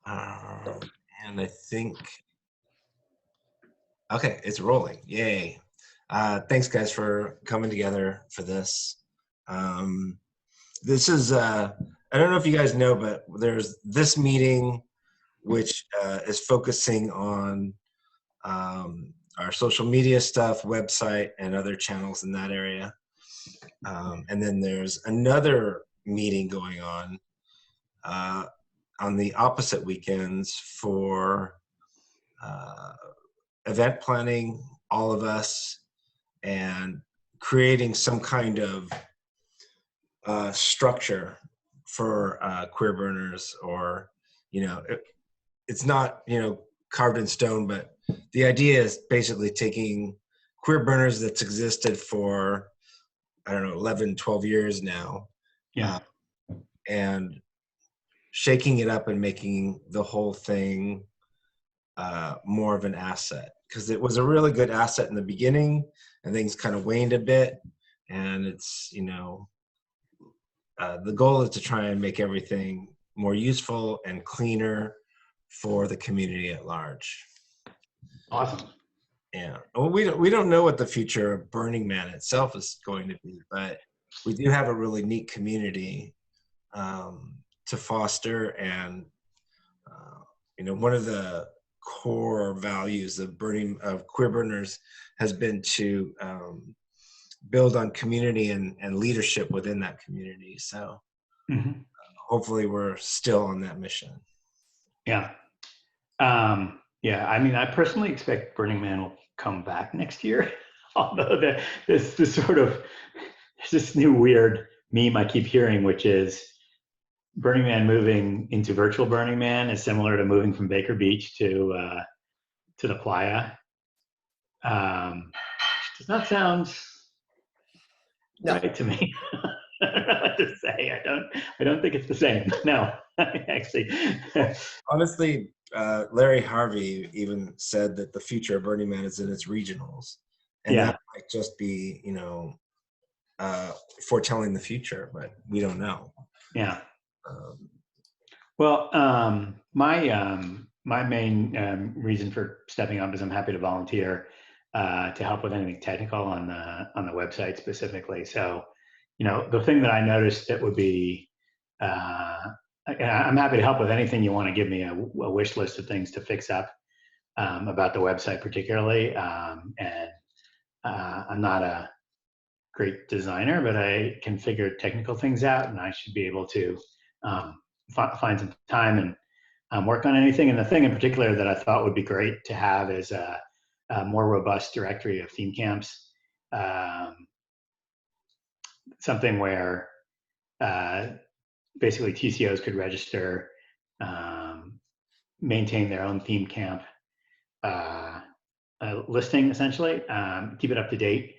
Um, and I think, okay, it's rolling. Yay. Thanks guys for coming together for this. Um, this is, I don't know if you guys know, but there's this meeting which is focusing on our social media stuff, website, and other channels in that area. And then there's another meeting going on the opposite weekends for event planning, all of us, and creating some kind of structure for queer burners, or it's not carved in stone, but the idea is basically taking queer burners that's existed for, I don't know, 11, 12 years now, Yeah. and shaking it up and making the whole thing more of an asset, because it was a really good asset in the beginning and things kind of waned a bit. And it's, the goal is to try and make everything more useful and cleaner for the community at large. Awesome. Yeah. Well, we don't know what the future of Burning Man itself is going to be, but we do have a really neat community to foster. And one of the core values of queer burners has been to build on community and leadership within that community. So hopefully we're still on that mission. Yeah. Yeah. I mean, I personally expect Burning Man will come back next year. Although there's this new weird meme I keep hearing, which is Burning Man moving into virtual Burning Man is similar to moving from Baker Beach to the Playa. Does not sound right to me. I don't know what to say. I don't think it's the same. No, actually. Honestly, Larry Harvey even said that the future of Burning Man is in its regionals, and that might just be, foretelling the future, but we don't know. Yeah. Well, my main reason for stepping up is I'm happy to volunteer to help with anything technical on the website specifically. So, the thing that I noticed that would be, I'm happy to help with anything you want to give me a wish list of things to fix up about the website particularly. And I'm not a great designer, but I can figure technical things out, and I should be able to find some time and work on anything. And the thing in particular that I thought would be great to have is a more robust directory of theme camps. Something where basically TCOs could register, maintain their own theme camp listing, essentially, keep it up to date,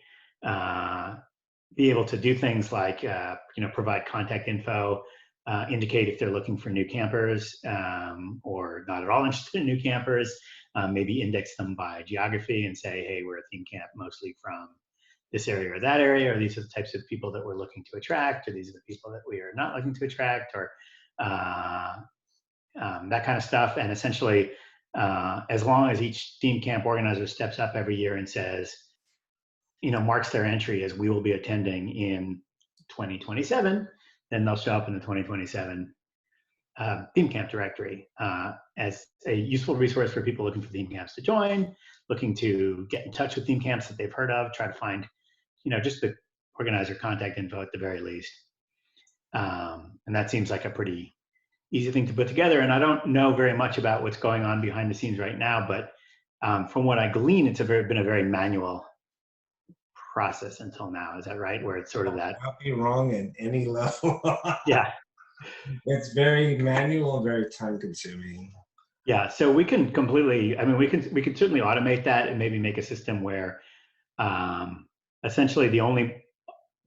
be able to do things like provide contact info, indicate if they're looking for new campers or not at all interested in new campers, maybe index them by geography and say, hey, we're a theme camp mostly from this area or that area, or these are the types of people that we're looking to attract, or these are the people that we are not looking to attract, or that kind of stuff. And essentially, as long as each theme camp organizer steps up every year and says, marks their entry as we will be attending in 2027, then they'll show up in the 2027 theme camp directory as a useful resource for people looking for theme camps to join, looking to get in touch with theme camps that they've heard of, try to find, just the organizer contact info at the very least. And that seems like a pretty easy thing to put together. And I don't know very much about what's going on behind the scenes right now, but from what I glean, it's been a very manual process until now. Is that right? Where it's sort of that. Not be wrong in any level. Yeah. It's very manual and very time consuming. Yeah. So we can completely, we can certainly automate that and maybe make a system where essentially the only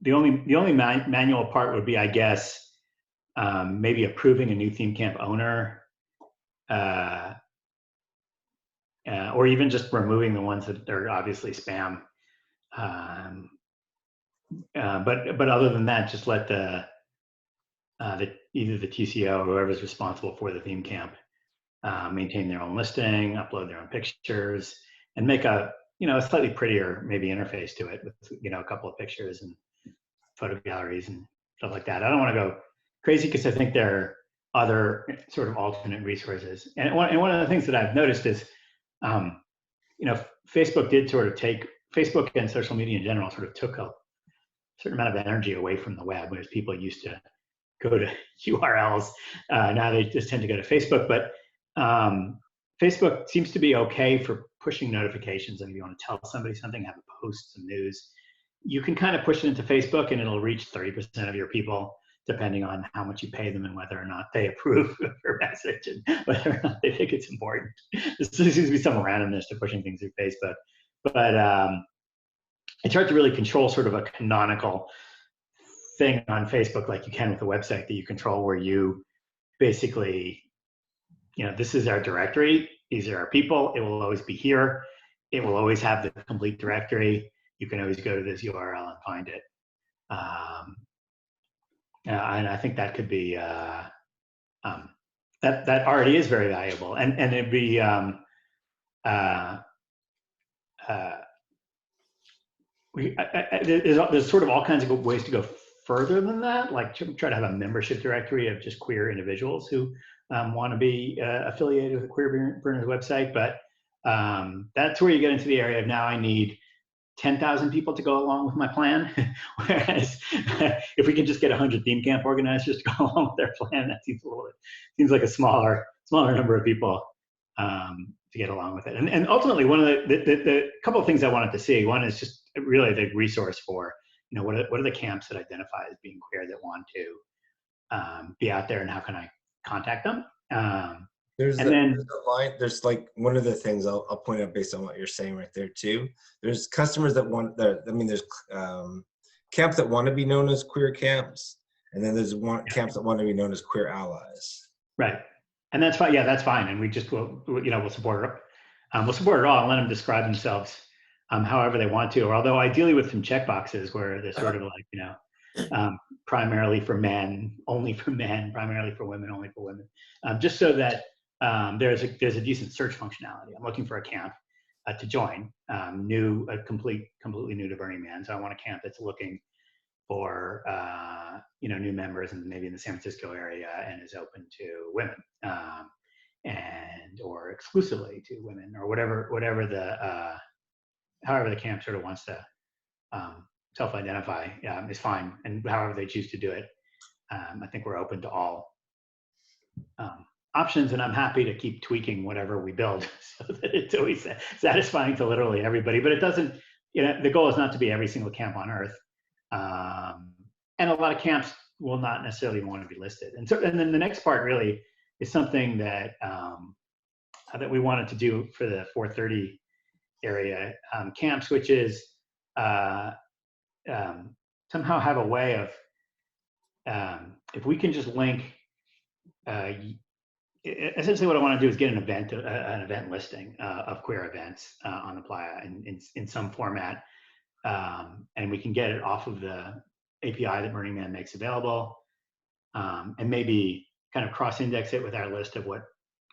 manual part would be, I guess, maybe approving a new theme camp owner, or even just removing the ones that are obviously spam. But other than that, just let either the TCO or whoever's responsible for the theme camp maintain their own listing, upload their own pictures, and make a a slightly prettier maybe interface to it with a couple of pictures and photo galleries and stuff like that. I don't want to go crazy because I think there are other sort of alternate resources. And one of the things that I've noticed is, Facebook did sort of Facebook and social media in general sort of took a certain amount of energy away from the web, whereas people used to go to URLs. Now they just tend to go to Facebook, but Facebook seems to be okay for pushing notifications. Like if you want to tell somebody something, have a post, some news, you can kind of push it into Facebook and it'll reach 30% of your people, depending on how much you pay them and whether or not they approve of your message and whether or not they think it's important. There seems to be some randomness to pushing things through Facebook. But it's hard to really control sort of a canonical thing on Facebook like you can with a website that you control, where you basically, this is our directory, these are our people, it will always be here, it will always have the complete directory, you can always go to this URL and find it. And I think that could be, that already is very valuable. And it'd be, there's sort of all kinds of ways to go further than that, like try to have a membership directory of just queer individuals who want to be affiliated with a Queer Burners website. But that's where you get into the area of, now I need 10,000 people to go along with my plan. Whereas if we can just get 100 theme camp organizers to go along with their plan, that seems like a smaller number of people to get along with it. And ultimately, one of the couple of things I wanted to see, one is just really the resource for, what are the camps that identify as being queer that want to be out there, and how can I contact them? There's a line. There's like one of the things I'll point out based on what you're saying right there too. There's customers that want that. I mean, there's camps that want to be known as queer camps, and then there's camps that want to be known as queer allies. Right, and that's fine. Yeah, that's fine. And we just we'll support it. We'll support it all and let them describe themselves however they want to, or although ideally with some checkboxes where they're sort of like primarily for men, only for men, primarily for women, only for women, just so that there's a decent search functionality. I'm looking for a camp to join, completely new to Burning Man. So I want a camp that's looking for new members, and maybe in the San Francisco area, and is open to women, and or exclusively to women, or whatever the however the camp sort of wants to self-identify is fine, and however they choose to do it. I think we're open to all options, and I'm happy to keep tweaking whatever we build so that it's always satisfying to literally everybody. But it doesn't, the goal is not to be every single camp on earth. And a lot of camps will not necessarily want to be listed. And then the next part really is something that that we wanted to do for the 430 area camps, which is somehow have a way of, if we can just link, essentially what I want to do is get an event listing of queer events on the playa in some format, and we can get it off of the API that Burning Man makes available, and maybe kind of cross-index it with our list of what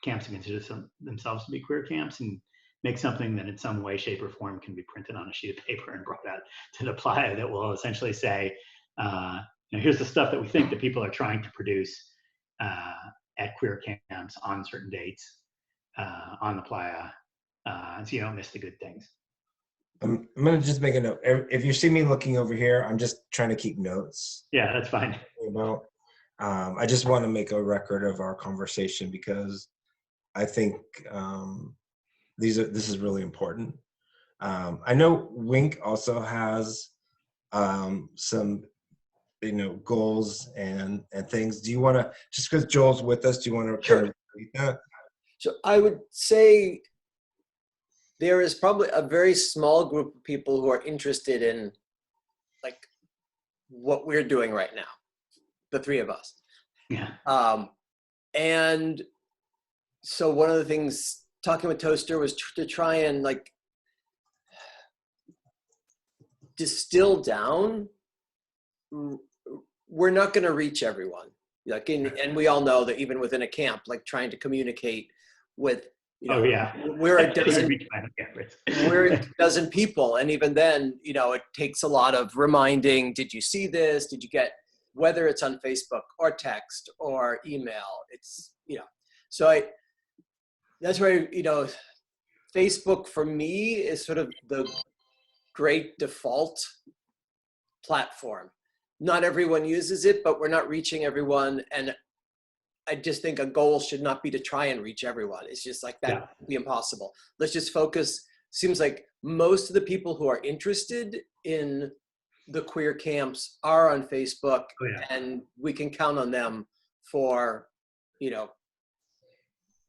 camps consider themselves to be queer camps, and make something that in some way, shape, or form can be printed on a sheet of paper and brought out to the playa that will essentially say, here's the stuff that we think that people are trying to produce at queer camps on certain dates on the playa, so you don't miss the good things. I'm going to just make a note. If you see me looking over here, I'm just trying to keep notes. Yeah, that's fine. I just want to make a record of our conversation, because I think this is really important. I know Wink also has some goals and things. Do you want to, just because Joel's with us, do you want to kind of read that? So I would say there is probably a very small group of people who are interested in like what we're doing right now, the three of us. Yeah. And so one of the things talking with Toaster was to try and like distill down. We're not going to reach everyone. Like and we all know that even within a camp, like trying to communicate with, Oh yeah. we're a dozen, Yeah, we're a dozen people. And even then, it takes a lot of reminding, did you see this? Did you get, whether it's on Facebook or text or email, it's, so that's where, Facebook for me is sort of the great default platform. Not everyone uses it, but we're not reaching everyone. And I just think a goal should not be to try and reach everyone. It's just like that would be impossible. Let's just focus. Seems like most of the people who are interested in the queer camps are on Facebook, and we can count on them for,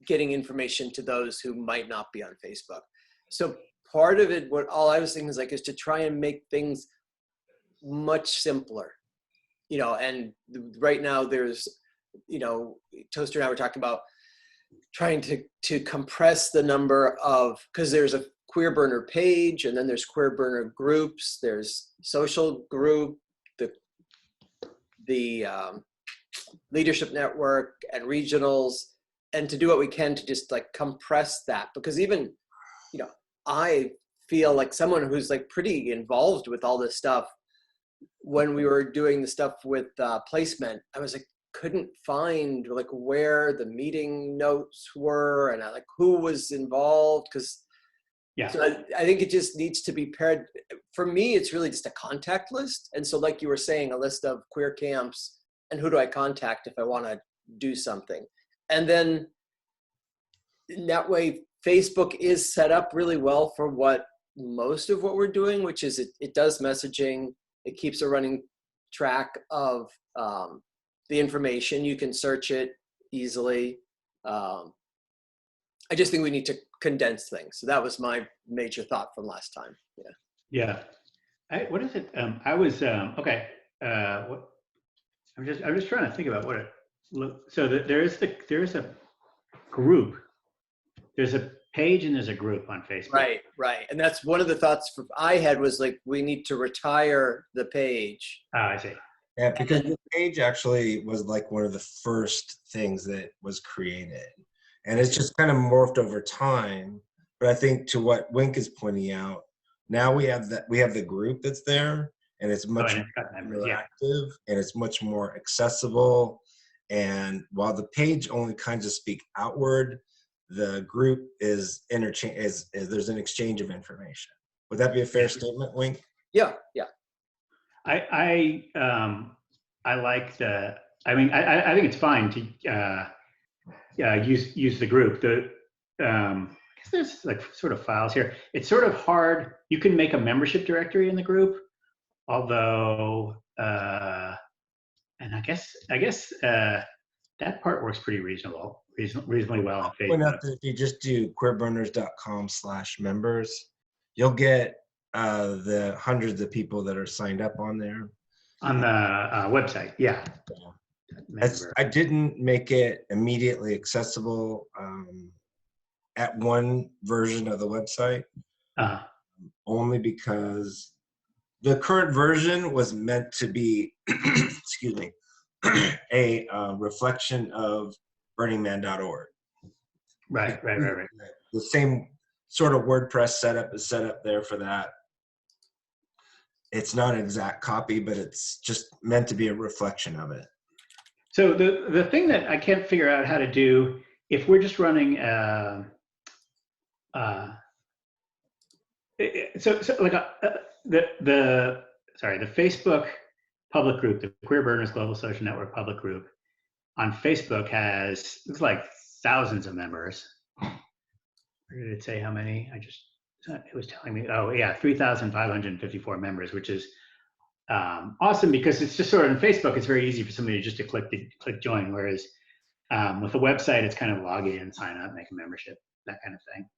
getting information to those who might not be on Facebook. So part of it, what all I was thinking is to try and make things much simpler, and right now there's, Toaster and I were talking about trying to compress the number of, because there's a Queer Burner page, and then there's Queer Burner groups, there's social group, the leadership network and regionals, and to do what we can to just like compress that, because even, I feel like someone who's like pretty involved with all this stuff. When we were doing the stuff with placement, I was like, couldn't find like where the meeting notes were and like who was involved, because so I think it just needs to be paired. For me, it's really just a contact list. And so like you were saying, a list of queer camps and who do I contact if I want to do something. And then in that way, Facebook is set up really well for what most of what we're doing, which is it does messaging. It keeps a running track of the information. You can search it easily. I just think we need to condense things. So that was my major thought from last time. Yeah. What is it? I was okay. What? I'm just trying to think about what it. So there's a group. There's a page and there's a group on Facebook. Right. And that's one of the thoughts I had was like, we need to retire the page. Oh, I see. Yeah, because the page actually was like one of the first things that was created. And it's just kind of morphed over time. But I think to what Wink is pointing out, now we have the group that's there, and it's much more interactive, and it's much more accessible. And while the page only kind of speak outward, the group is there's an exchange of information. Would that be a fair statement, Wink? Yeah. I like the. I mean, I think it's fine to use the group. I guess there's like sort of files here. It's sort of hard. You can make a membership directory in the group, although, and I guess that part works pretty reasonably well on Facebook. If you just do queerburners.com/members, you'll get the hundreds of people that are signed up on there. On the website, yeah. I didn't make it immediately accessible at one version of the website, only because the current version was meant to be, excuse me, a reflection of burningman.org. Right. The same sort of WordPress setup is set up there for that. It's not an exact copy, but it's just meant to be a reflection of it. So the thing that I can't figure out how to do, if we're just running the Facebook public group, the Queer Burners Global Social Network public group on Facebook looks like thousands of members. Where did it say how many? It was telling me, 3,554 members, which is awesome, because it's just sort of on Facebook, it's very easy for somebody just to click join. Whereas with the website, it's kind of log in, sign up, make a membership, that kind of thing.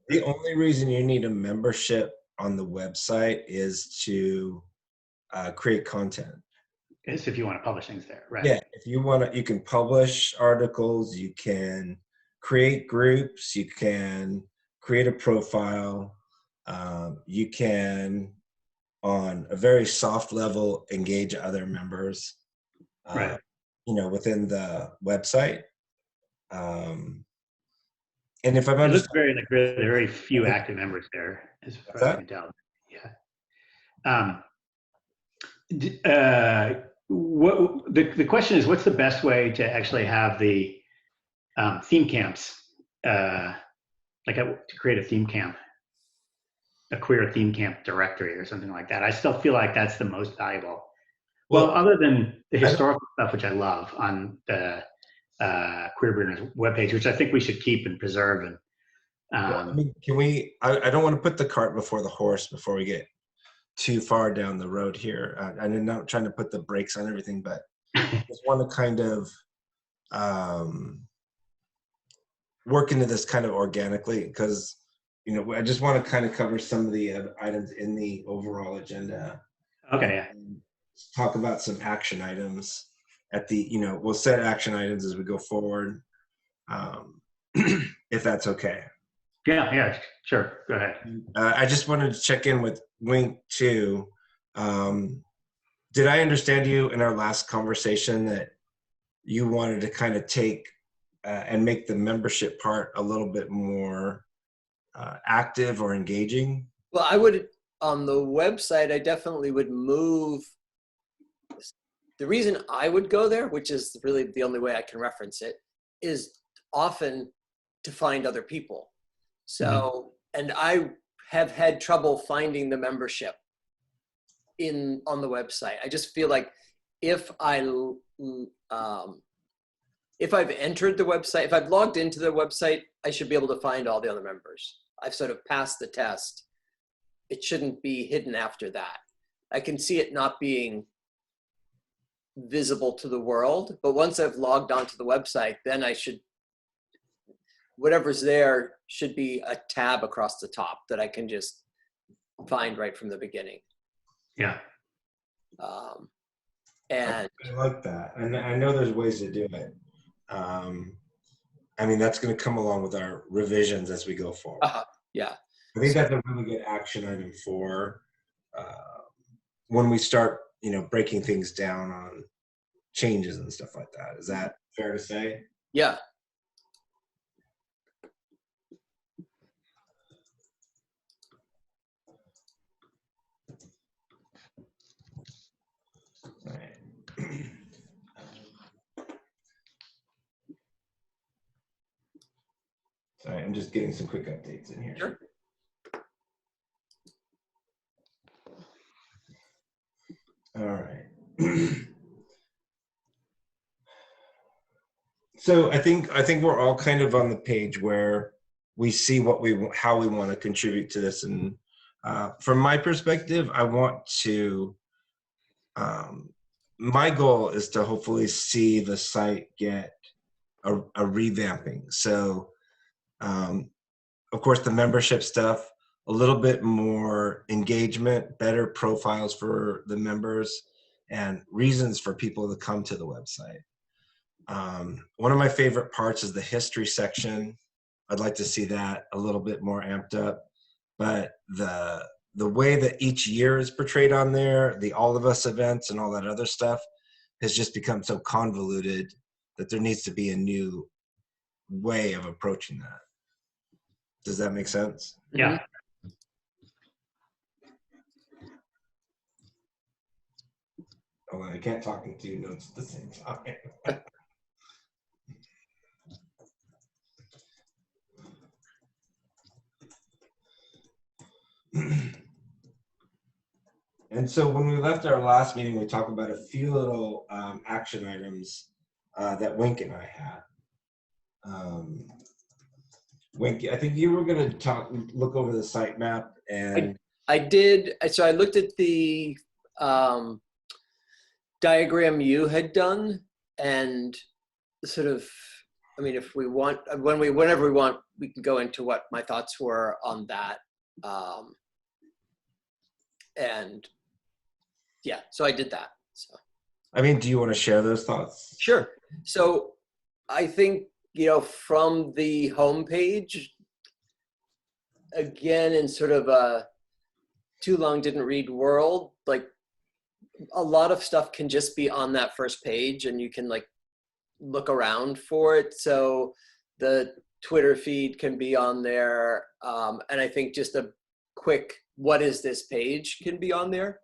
The only reason you need a membership on the website is to create content. Is if you want to publish things there, right? Yeah, if you want to, you can publish articles, you can create groups, you can create a profile, you can, on a very soft level, engage other members, right. Within the website. And if I'm It looks understanding very like really very few active members there, as far as I that, can tell. Yeah. What the question is, what's the best way to actually have the theme camps, to create a theme camp, a queer theme camp directory or something like that? I still feel like that's the most valuable. Well, other than the historical stuff, which I love on the Queer Burners webpage, which I think we should keep and preserve. And well, I mean, can we? I don't want to put the cart before the horse before we get too far down the road here. I'm not trying to put the brakes on everything, but I just want to kind of work into this kind of organically, because I just want to kind of cover some of the items in the overall agenda. Okay. Yeah. Talk about some action items at the, we'll set action items as we go forward, if that's okay. Yeah, sure. Go ahead. I just wanted to check in with Wink too. Did I understand you in our last conversation that you wanted to kind of take and make the membership part a little bit more active or engaging? Well, I would, on the website, I definitely would move. The reason I would go there, which is really the only way I can reference it, is often to find other people. So, and I have had trouble finding the membership on the website. I just feel like if I've entered the website, if I've logged into the website, I should be able to find all the other members. I've sort of passed the test. It shouldn't be hidden after that. I can see it not being visible to the world, but once I've logged onto the website, then I should, whatever's there should be a tab across the top that I can just find right from the beginning. Yeah. And I like that. And I know there's ways to do it. I mean, that's going to come along with our revisions as we go forward. Yeah. I think that's a really good action item for when we start, breaking things down on changes and stuff like that. Is that fair to say? Yeah. All right. Sorry, I'm just getting some quick updates in here. Sure. All right. So I think we're all kind of on the page where we see how we want to contribute to this. And from my perspective, I want to. My goal is to hopefully see the site get a revamping. So, of course, the membership stuff, a little bit more engagement, better profiles for the members, and reasons for people to come to the website. One of my favorite parts is the history section. I'd like to see that a little bit more amped up, but the way that each year is portrayed on there, the All of Us events and all that other stuff has just become so convoluted that there needs to be a new way of approaching that. Does that make sense? Yeah. Oh, I can't talk in two notes at the same time. And so when we left our last meeting, we talked about a few little action items that Wink and I had. Wink, I think you were going to look over the site map, and I did. So I looked at the diagram you had done, and sort of, I mean, if we want, whenever we want, we can go into what my thoughts were on that. And yeah, so I did that. So, I mean, do you want to share those thoughts? Sure. So I think, from the homepage, again, in sort of a too long didn't read world, like a lot of stuff can just be on that first page, and you can look around for it. So the Twitter feed can be on there. And I think just a quick, what is this page can be on there.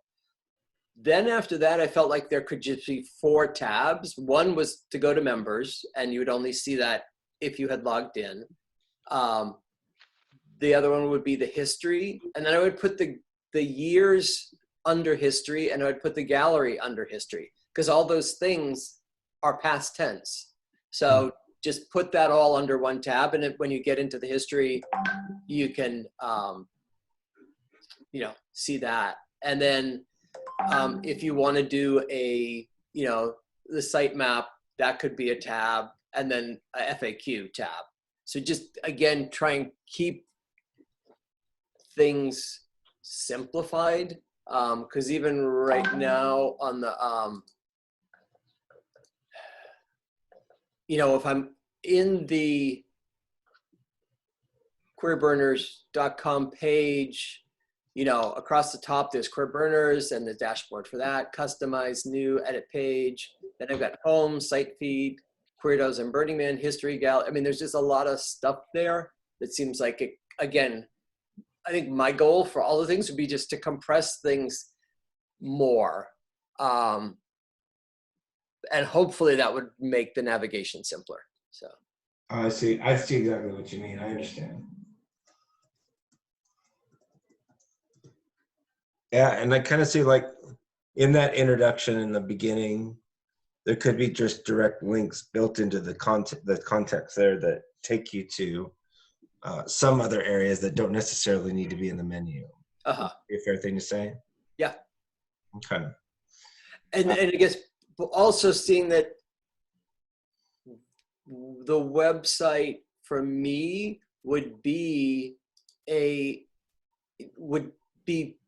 Then after that, I felt like there could just be 4 tabs. One was to go to members, and you would only see that if you had logged in. The other one would be the history. And then I would put the years under history, and I would put the gallery under history, because all those things are past tense. So just put that all under one tab. And when you get into the history, you can, see that. And then if you want to do the sitemap, that could be a tab, and then a FAQ tab. So just, again, try and keep things simplified, because even right now on the, if I'm in the queerburners.com page, across the top, there's Queer Burners and the dashboard for that, customize, new, edit page. Then I've got home, site feed, Queerdos and Burning Man, history gallery. I mean, there's just a lot of stuff there that seems like it, again, I think my goal for all the things would be just to compress things more. And hopefully that would make the navigation simpler. So. I see exactly what you mean. I understand. Yeah, and I kind of see, like, in that introduction in the beginning, there could be just direct links built into the context there that take you to some other areas that don't necessarily need to be in the menu. Uh-huh. A fair thing to say? Yeah. Okay. And I guess also seeing that the website for me would be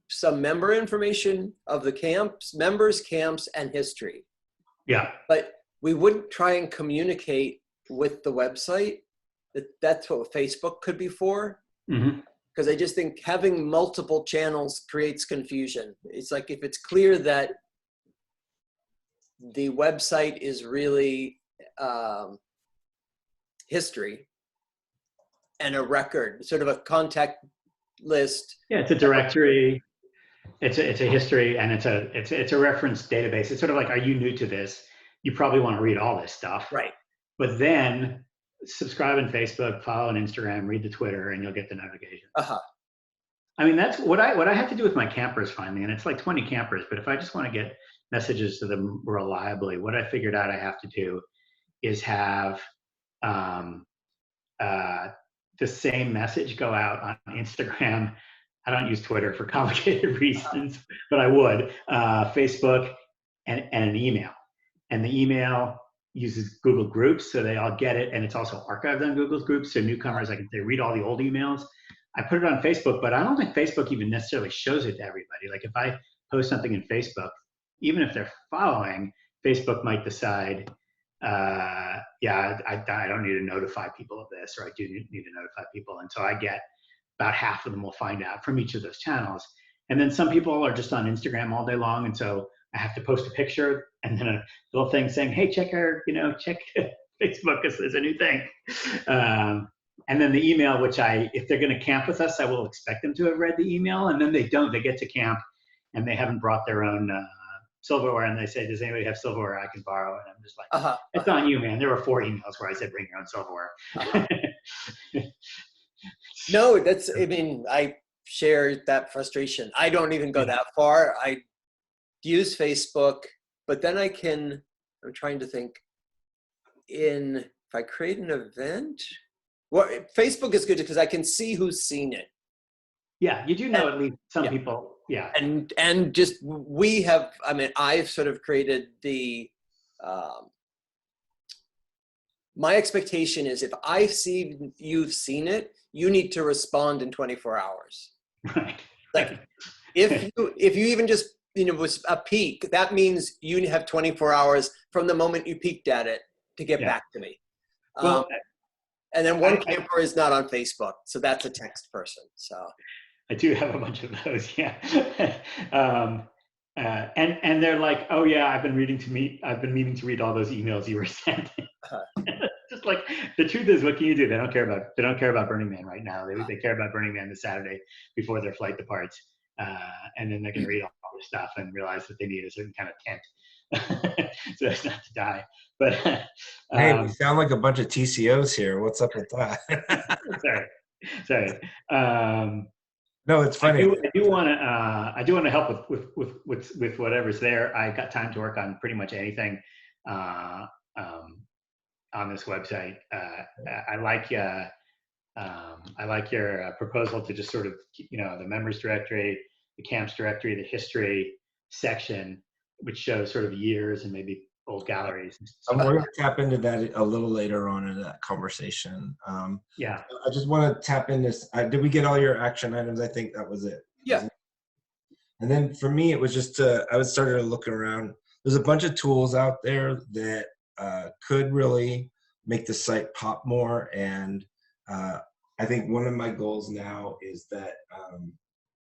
some member information of the camps, members, camps, and history. Yeah. But we wouldn't try and communicate with the website. That's what Facebook could be for. Because I just think having multiple channels creates confusion. It's like, if it's clear that the website is really history and a record, sort of a contact list. Yeah, it's a directory. It's a history, and it's a reference database. It's sort of like, are you new to this? You probably want to read all this stuff. Right. But then subscribe on Facebook, follow on Instagram, read the Twitter, and you'll get the notification. Uh-huh. I mean, that's what I have to do with my campers finally, and it's like 20 campers, but if I just want to get messages to them reliably, what I figured out I have to do is have the same message go out on Instagram. I don't use Twitter for complicated reasons, but I would. Facebook and an email. And the email uses Google Groups, so they all get it, and it's also archived on Google Groups, so newcomers, I can say, read all the old emails. I put it on Facebook, but I don't think Facebook even necessarily shows it to everybody. Like, if I post something in Facebook, even if they're following, Facebook might decide, I don't need to notify people of this, or I do need to notify people. And so I get about half of them will find out from each of those channels. And then some people are just on Instagram all day long. And so I have to post a picture and then a little thing saying, hey, check Facebook, because there's a new thing. And then the email, which if they're going to camp with us, I will expect them to have read the email. And then they don't. They get to camp and they haven't brought their own silverware, and they say, does anybody have silverware I can borrow? And I'm just like, it's on you, man. There were 4 emails where I said, bring your own silverware. No, I share that frustration. I don't even go that far. I use Facebook, but then I'm trying to think, if I create an event, well, Facebook is good because I can see who's seen it. Yeah, you do know at least some people. Yeah. And just I've sort of created the, my expectation is if I see you've seen it, you need to respond in 24 hours. Right. Like if you even just, was a peek, that means you have 24 hours from the moment you peeked at it to get back to me. Well, and then one camper is not on Facebook, so that's a text person. So I do have a bunch of those, yeah. And they're like, oh yeah, I've been meaning to read all those emails you were sending. Just like the truth is, what can you do? They don't care about Burning Man right now. They care about Burning Man the Saturday before their flight departs, and then they're going to read all this stuff and realize that they need a certain kind of tent, so as not to die. But Hey, we sound like a bunch of TCOs here. What's up with that? sorry. No, it's funny. I do want to help with whatever's there. I got time to work on pretty much anything on this website. I like your proposal to just sort of, the members directory, the camps directory, the history section, which shows sort of years and maybe old galleries. We're going to tap into that a little later on in that conversation. Yeah. I just want to tap in this. Did we get all your action items? I think that was it. Yeah. And then for me, it was just I was starting to look around. There's a bunch of tools out there that could really make the site pop more. And I think one of my goals now is that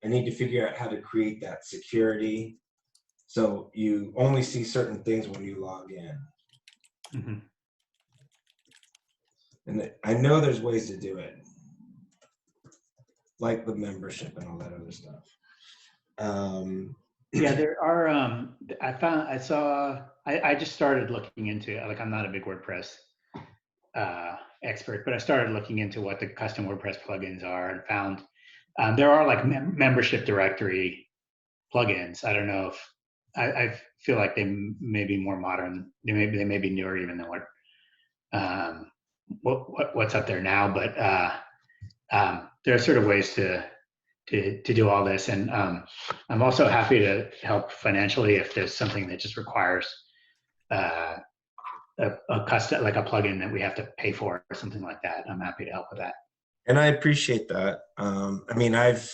I need to figure out how to create that security so you only see certain things when you log in. Mm-hmm. And I know there's ways to do it, like the membership and all that other stuff. Yeah, there are. I just started looking into it. Like, I'm not a big WordPress expert, but I started looking into what the custom WordPress plugins are and found there are like membership directory plugins. I don't know if I feel like they may be more modern. They may be newer even than what's up there now. But there are sort of ways to do all this, and I'm also happy to help financially if there's something that just requires a custom, like a plugin that we have to pay for or something like that. I'm happy to help with that. And I appreciate that. I mean, I've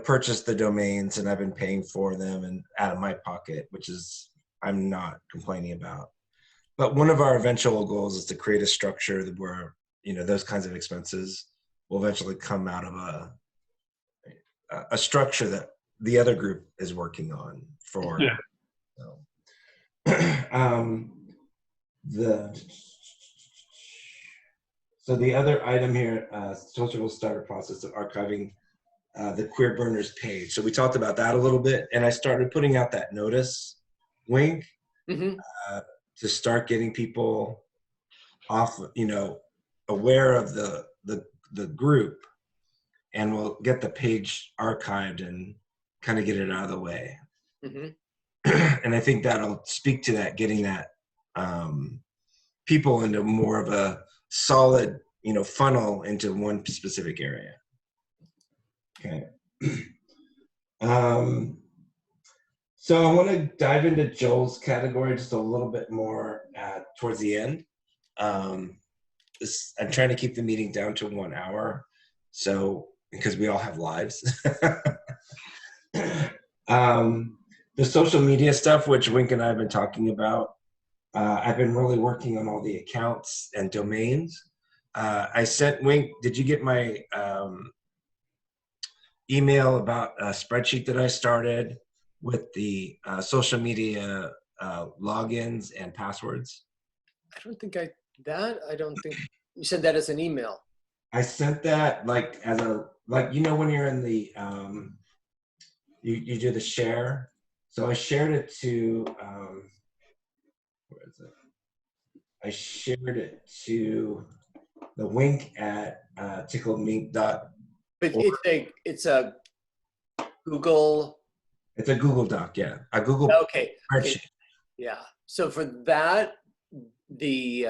purchased the domains and I've been paying for them and out of my pocket, which is I'm not complaining about. But one of our eventual goals is to create a structure where those kinds of expenses will eventually come out of a structure that the other group is working on for. Yeah. So the other item here, social starter process of archiving the Queer Burners page. So we talked about that a little bit, and I started putting out that notice link to start getting people off, aware of the group, and we'll get the page archived and kind of get it out of the way. And I think that'll speak to that, getting that people into more of a solid, funnel into one specific area. Okay. So I want to dive into Joel's category just a little bit more towards the end. I'm trying to keep the meeting down to 1 hour, so because we all have lives. The social media stuff, which Wink and I have been talking about, I've been really working on all the accounts and domains. I sent Wink, did you get my email about a spreadsheet that I started with the social media logins and passwords? I don't think you said that as an email. I sent that like as a, like, when you're in the, you do the share. So I shared it to, where is it? I shared it to the Wink at tickledmink. But it's a Google. It's a Google Doc, yeah. A Google Okay. spreadsheet. Yeah. So for that, the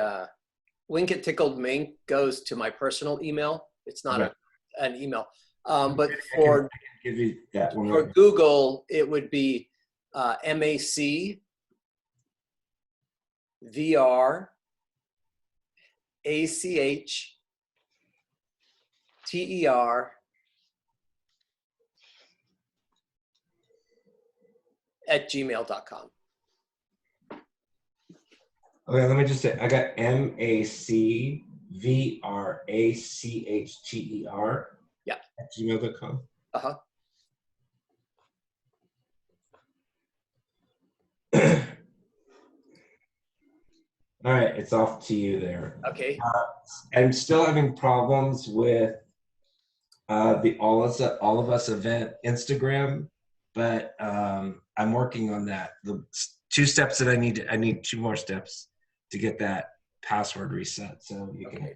Wink at Tickled Mink goes to my personal email. It's not an email. But I can give you that one. For Google, it would be MAC VR ACH TER @gmail.com. Okay, let me just say, I got MACVRACHTER @gmail.com. All right, it's off to you there. Okay. I'm still having problems with the all of us event Instagram, but I'm working on that. The two steps that I need two more steps to get that password reset. So you can, Okay.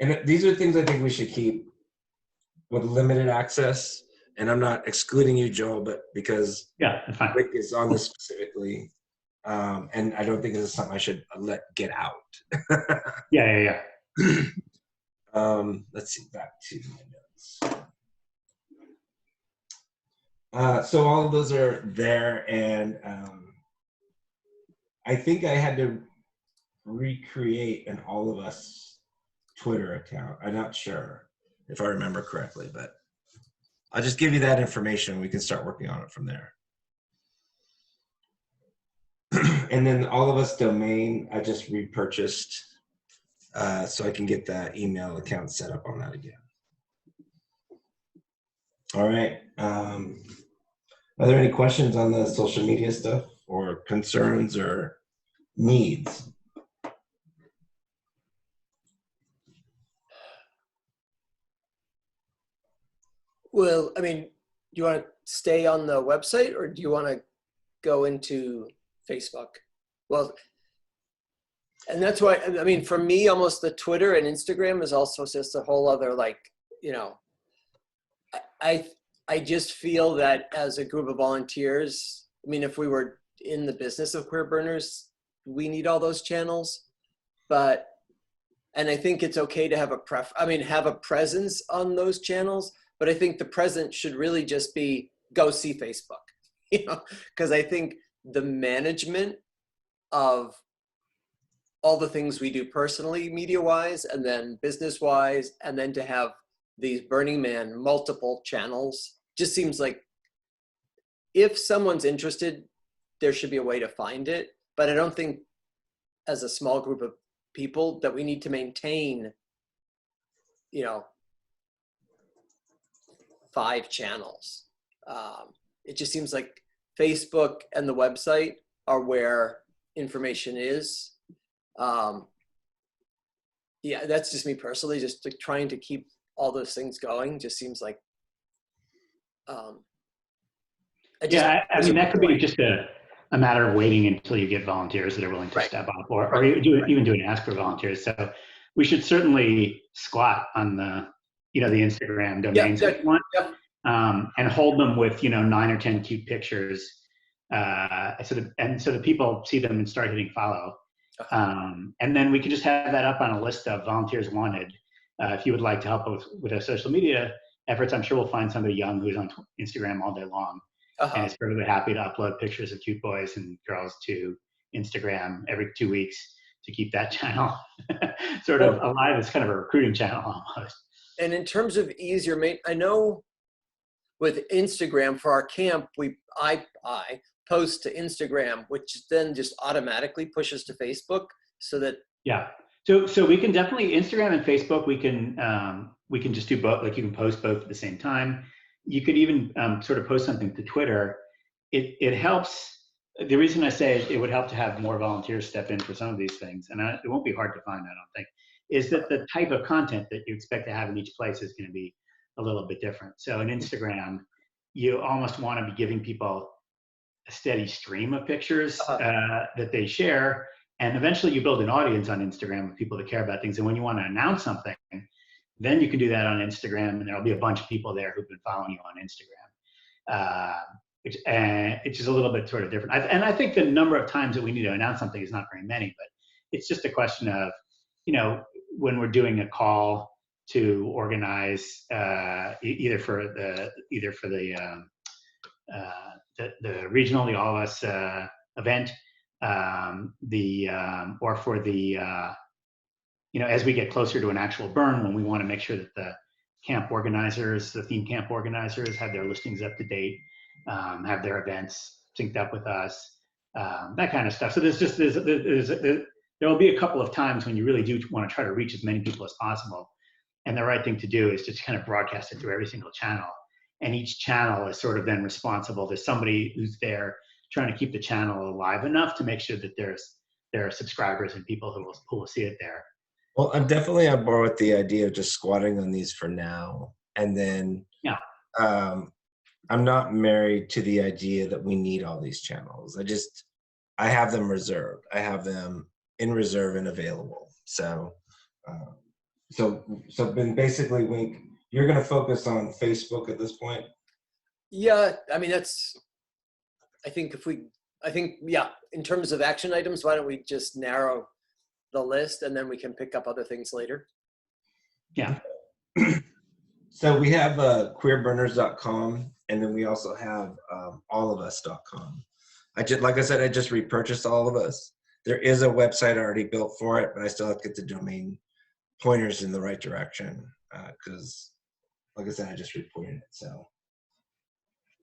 and these are things I think we should keep with limited access. And I'm not excluding you, Joel, but because Yeah, that's fine. Rick is on this specifically, and I don't think this is something I should let get out. Yeah. Let's see, back to my notes. So all of those are there, and I think I had to recreate an All of Us Twitter account. I'm not sure if I remember correctly, but I'll just give you that information. We can start working on it from there. And then All of Us domain, I just repurchased, so I can get that email account set up on that again. All right. Are there any questions on the social media stuff or concerns or needs? Well, I mean, do you want to stay on the website or do you want to go into Facebook? Well, and that's why, I mean, for me, almost the Twitter and Instagram is also just a whole other, like, you know, I just feel that as a group of volunteers, I mean, if we were in the business of Queer Burners, we need all those channels, but, and I think it's okay to have have a presence on those channels, but I think the presence should really just be go see Facebook, you know, because I think the management of all the things we do personally, media-wise, and then business-wise, and then to have these Burning Man multiple channels, just seems like if someone's interested, there should be a way to find it. But I don't think as a small group of people that we need to maintain, you know, 5 channels. It just seems like Facebook and the website are where information is. Yeah, that's just me personally, just trying to keep all those things going just seems like I mean, that could be just a matter of waiting until you get volunteers that are willing to step up, or even do an ask for volunteers. So we should certainly squat on the, the Instagram domains if you want, and hold them with, 9 or 10 cute pictures, so that people see them and start hitting follow. And then we can just have that up on a list of volunteers wanted. If you would like to help with our social media efforts, I'm sure we'll find somebody young who's on Instagram all day long and is perfectly happy to upload pictures of cute boys and girls to Instagram every 2 weeks to keep that channel sort of alive. It's kind of a recruiting channel almost. And in terms of ease, I know with Instagram for our camp, I post to Instagram, which then just automatically pushes to Facebook, so that So we can definitely Instagram and Facebook. We can just do both. Like you can post both at the same time. You could even sort of post something to Twitter. It helps. The reason I say it would help to have more volunteers step in for some of these things, and it won't be hard to find, I don't think, is that the type of content that you expect to have in each place is going to be a little bit different. So in Instagram, you almost want to be giving people a steady stream of pictures that they share. And eventually you build an audience on Instagram of people that care about things. And when you want to announce something, then you can do that on Instagram, and there'll be a bunch of people there who've been following you on Instagram, which is a little bit sort of different. And I think the number of times that we need to announce something is not very many, but it's just a question of, when we're doing a call to organize either for the regional, the All of Us event, or for the, as we get closer to an actual burn, when we want to make sure that the camp organizers, the theme camp organizers have their listings up to date, have their events synced up with us, that kind of stuff. So there will be a couple of times when you really do want to try to reach as many people as possible. And the right thing to do is just kind of broadcast it through every single channel. And each channel is sort of then responsible. There's somebody who's there trying to keep the channel alive enough to make sure that there's their subscribers and people who will see it there. Well, I'm definitely on board with the idea of just squatting on these for now. And then Yeah. I'm not married to the idea that we need all these channels. I have them reserved. I have them in reserve and available. So, then basically, Wink, you're going to focus on Facebook at this point. Yeah, I mean, I think yeah, in terms of action items, why don't we just narrow the list and then we can pick up other things later? Yeah. So we have queerburners.com, and then we also have allofus.com. Like I said, I just repurchased All of Us. There is a website already built for it, but I still have to get the domain pointers in the right direction because, like I said, I just reported it. So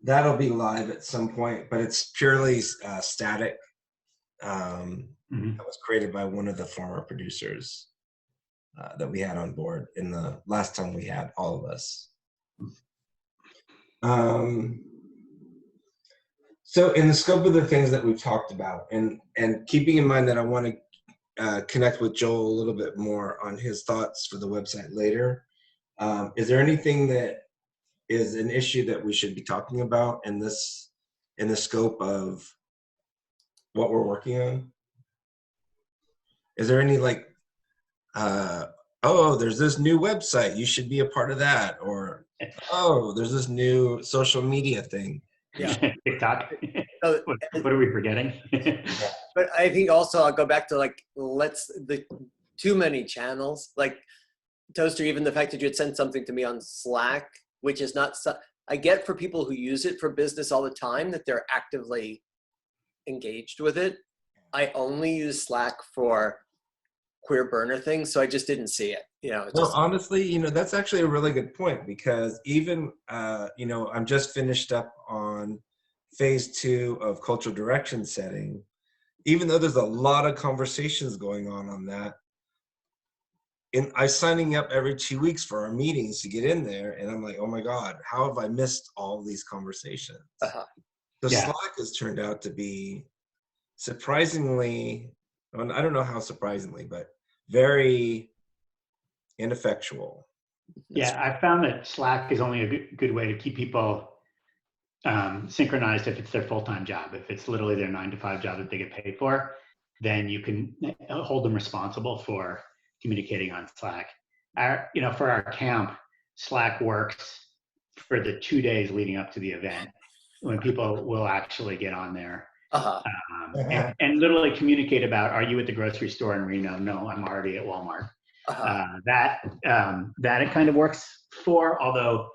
that'll be live at some point, but it's purely static. That was created by one of the former producers that we had on board in the last time we had All of Us. So in the scope of the things that we've talked about, and keeping in mind that I want to connect with Joel a little bit more on his thoughts for the website later, is there anything that is an issue that we should be talking about in the scope of what we're working on? Is there any oh, there's this new website, you should be a part of that, or oh, there's this new social media thing. Yeah. TikTok. So, what are we forgetting? but I think also I'll go back to the too many channels. Like Toaster, even the fact that you had sent something to me on Slack, which is not, I get for people who use it for business all the time that they're actively engaged with it. I only use Slack for queer burner things, so I just didn't see it. Well, honestly, that's actually a really good point, because even I'm just finished up on phase 2 of cultural direction setting. Even though there's a lot of conversations going on that, and I'm signing up every 2 weeks for our meetings to get in there, and I'm like, oh my God, how have I missed all these conversations? So Slack has turned out to be surprisingly, I don't know how surprisingly, but very ineffectual. Yeah, I found that Slack is only a good way to keep people synchronized if it's their full-time job. If it's literally their 9-to-5 job that they get paid for, then you can hold them responsible for communicating on Slack. For our camp, Slack works for the 2 days leading up to the event, when people will actually get on there and literally communicate about, are you at the grocery store in Reno? No, I'm already at Walmart. That it kind of works for, although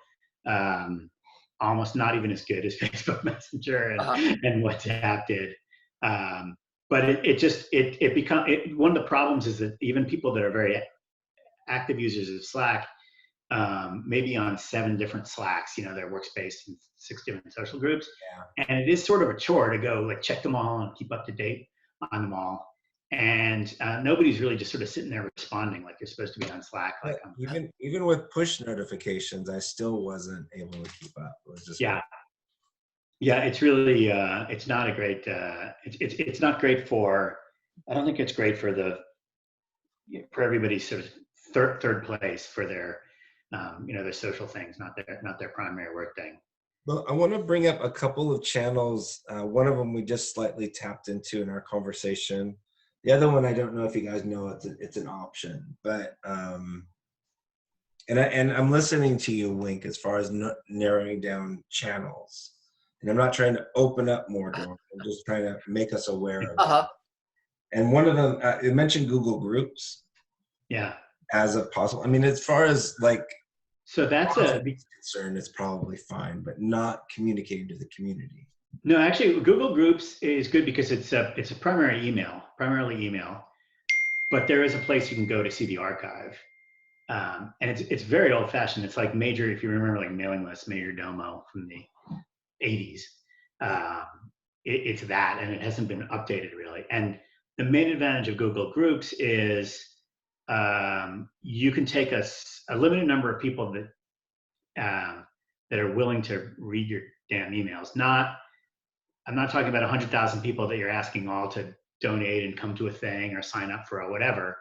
almost not even as good as Facebook Messenger and WhatsApp did. But it becomes one of the problems is that even people that are very active users of Slack, maybe on 7 different Slacks, their workspace in 6 different social groups. Yeah. And it is sort of a chore to go check them all and keep up to date on them all. And nobody's really just sort of sitting there responding like you're supposed to be on Slack. Even with push notifications, I still wasn't able to keep up. It was just yeah. It's really it's not a great. It's not great for. I don't think it's great for everybody's sort of third place for their their social things, not their primary work thing. Well, I want to bring up a couple of channels. One of them we just slightly tapped into in our conversation. The other one, I don't know if you guys know, it's an option, but and I'm listening to you, Wink, as far as narrowing down channels, and I'm not trying to open up more doors. I'm just trying to make us aware of it. And one of them, you mentioned Google Groups. Yeah. As a possible, I mean, as far as so that's concern, it's probably fine, but not communicating to the community. No, actually, Google Groups is good because it's a primarily email, but there is a place you can go to see the archive, and it's very old fashioned. It's like Major, if you remember, mailing list, Major Domo from the 80s. It's that, and it hasn't been updated really. And the main advantage of Google Groups is you can take a limited number of people that are willing to read your damn emails. I'm not talking about 100,000 people that you're asking all to donate and come to a thing or sign up for a whatever.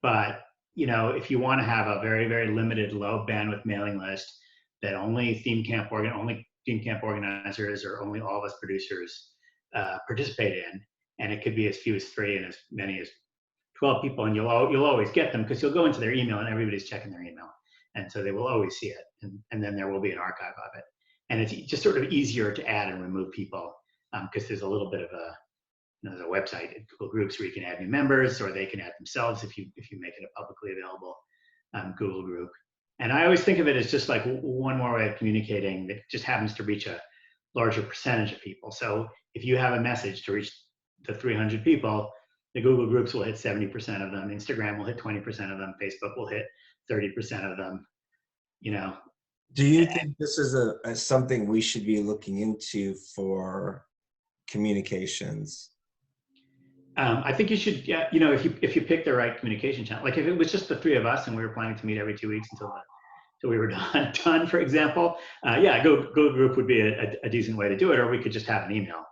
But, you know, if you want to have a very, very limited low bandwidth mailing list that only theme camp organizers or only all of us producers participate in, and it could be as few as 3 and as many as 12 people, and you'll always get them because you'll go into their email and everybody's checking their email, and so they will always see it, and then there will be an archive of it, and it's just sort of easier to add and remove people because there's a little bit of a, you know, there's a website at Google Groups where you can add new members, or they can add themselves if you make it a publicly available Google group. And I always think of it as just like one more way of communicating that just happens to reach a larger percentage of people. So if you have a message to reach the 300 people, the Google Groups will hit 70% of them, Instagram will hit 20% of them, Facebook will hit 30% of them, you know. Do you think this is something we should be looking into for communications? I think you should, yeah, you know, if you pick the right communication channel, like if it was just the 3 of us and we were planning to meet every 2 weeks until we were done, for example, yeah, Google Group would be a decent way to do it, or we could just have an email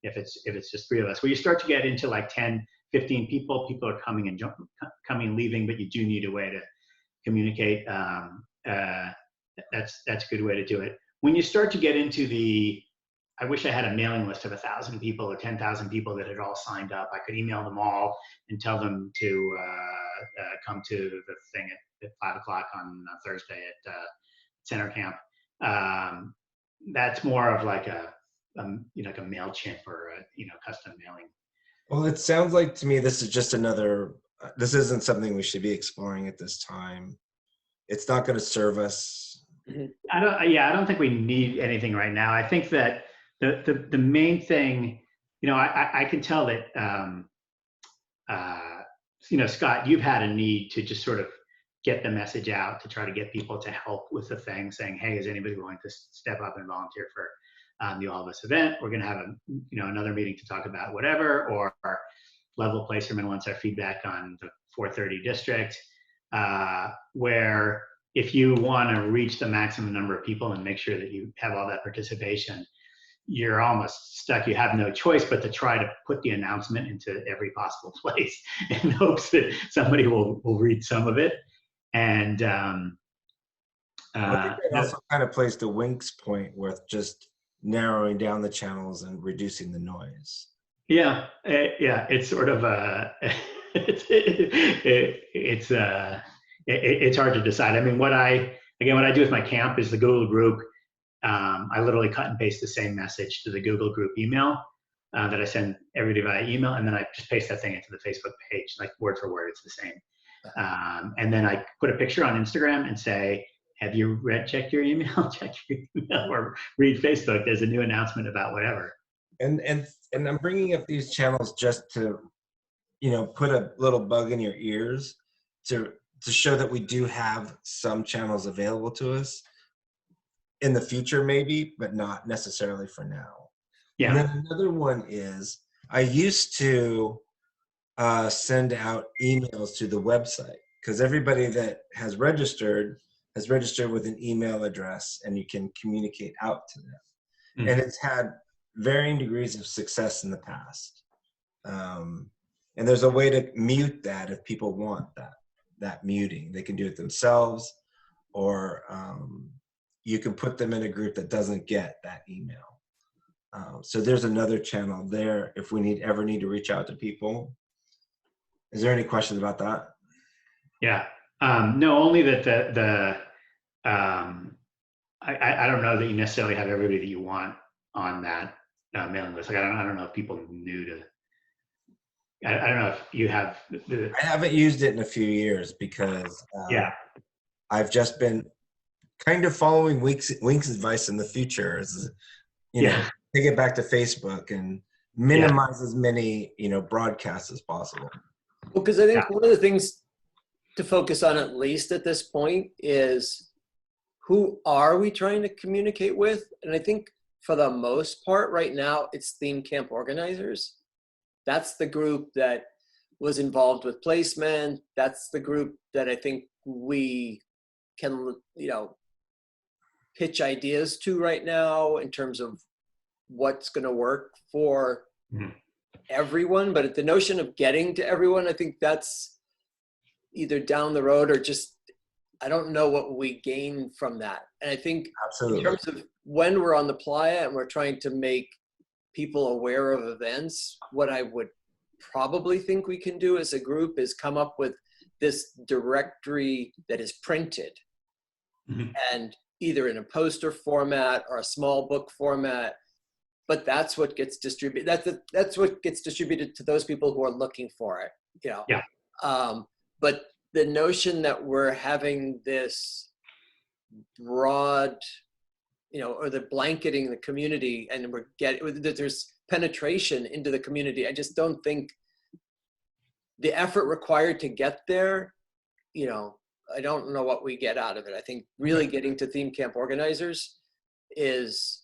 if it's just 3 of us. Where you start to get into like 10, 15 people are coming and leaving, but you do need a way to communicate. That's a good way to do it. When you start to get into I wish I had a mailing list of 1,000 people or 10,000 people that had all signed up. I could email them all and tell them to come to the thing at 5 o'clock on Thursday at Center Camp. That's more of like a MailChimp or a, you know, custom mailing. Well, it sounds like to me this is just another. This isn't something we should be exploring at this time. It's not going to serve us. I don't think we need anything right now. I think that the main thing, you know, I can tell that, you know, Scott, you've had a need to just sort of get the message out to try to get people to help with the thing, saying, hey, is anybody willing to step up and volunteer for the All of Us event? We're going to have another meeting to talk about whatever, or Level Placerman wants our feedback on the 430 district, where if you want to reach the maximum number of people and make sure that you have all that participation, you're almost stuck. You have no choice but to try to put the announcement into every possible place in hopes that somebody will read some of it. And I think it also kind of plays to Wink's point with just narrowing down the channels and reducing the noise. Yeah, it's sort of it's hard to decide. I mean, what I do with my camp is the Google group. I literally cut and paste the same message to the Google group email that I send everybody via email, and then I just paste that thing into the Facebook page, like word for word, it's the same. And then I put a picture on Instagram and say, have you checked your email? Check your email, or read Facebook. There's a new announcement about whatever. And I'm bringing up these channels just to, you know, put a little bug in your ears to show that we do have some channels available to us in the future, maybe, but not necessarily for now. Yeah. And then another one is I used to send out emails to the website, because everybody that has registered with an email address, and you can communicate out to them. Mm-hmm. And it's had varying degrees of success in the past. And there's a way to mute that if people want that muting. They can do it themselves, or you can put them in a group that doesn't get that email. So there's another channel there if we ever need to reach out to people. Is there any questions about that? Yeah. No, only that I don't know that you necessarily have everybody that you want on that mailing list. Like I don't know if people knew to. I don't know if you have. I haven't used it in a few years because I've just been kind of following Wink's advice in the future. Is, you know, take it back to Facebook and minimize as many, you know, broadcasts as possible. Well, because I think one of the things to focus on, at least at this point, is who are we trying to communicate with? And I think for the most part right now, it's theme camp organizers. That's the group that was involved with placement. That's the group that I think we can, you know, pitch ideas to right now in terms of what's going to work for everyone, but the notion of getting to everyone, I think that's either down the road or just, I don't know what we gain from that. And I think in Absolutely. terms of when we're on the playa and we're trying to make people aware of events, what I would probably think we can do as a group is come up with this directory that is printed and either in a poster format or a small book format, but that's what gets distributed. That's what gets distributed to those people who are looking for it, you know? Yeah. But the notion that we're having this broad, you know, or the blanketing the community and that there's penetration into the community. I just don't think the effort required to get there, you know, I don't know what we get out of it. I think really getting to theme camp organizers is,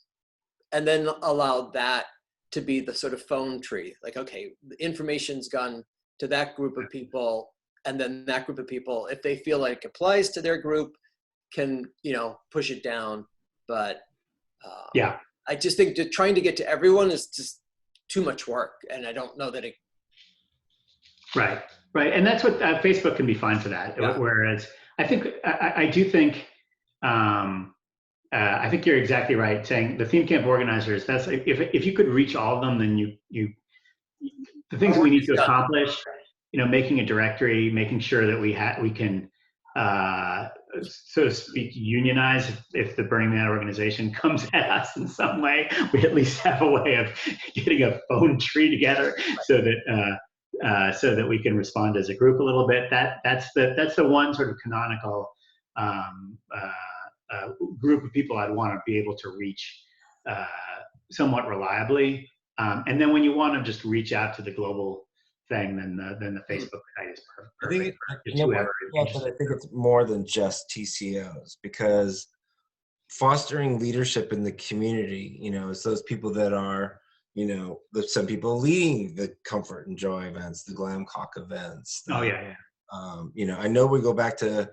and then allow that to be the sort of phone tree. Like, okay, the information's gone to that group of people, and then that group of people, if they feel like it applies to their group, can, you know, push it down. But Yeah. I just think trying to get to everyone is just too much work, and I don't know that it. Right. And that's what Facebook can be fine for that. Yeah. Whereas I do think, I think you're exactly right saying the theme camp organizers, that's if you could reach all of them, then you the things that we need to accomplish, you know, making a directory, making sure that we can, so to speak, unionize if the Burning Man organization comes at us in some way, we at least have a way of getting a phone tree together so that we can respond as a group a little bit. That's the one sort of canonical group of people I'd want to be able to reach somewhat reliably. And then when you want to just reach out to the global thing, then the Facebook site is perfect. I think it's more than just TCOs, because fostering leadership in the community, you know, it's those people that are, you know, some people leading the Comfort and Joy events, the Glam Cock events. You know, I know we go back to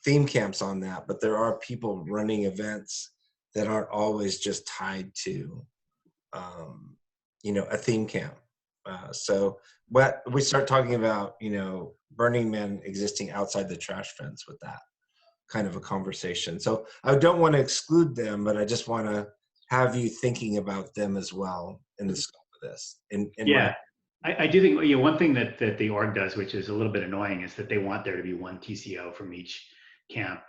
theme camps on that, but there are people running events that aren't always just tied to, you know, a theme camp. So what we start talking about, you know, Burning Man existing outside the trash fence with that kind of a conversation. So I don't want to exclude them, but I just want to have you thinking about them as well in the scope of this. I do think, you know, one thing that the org does, which is a little bit annoying, is that they want there to be one TCO from each camp,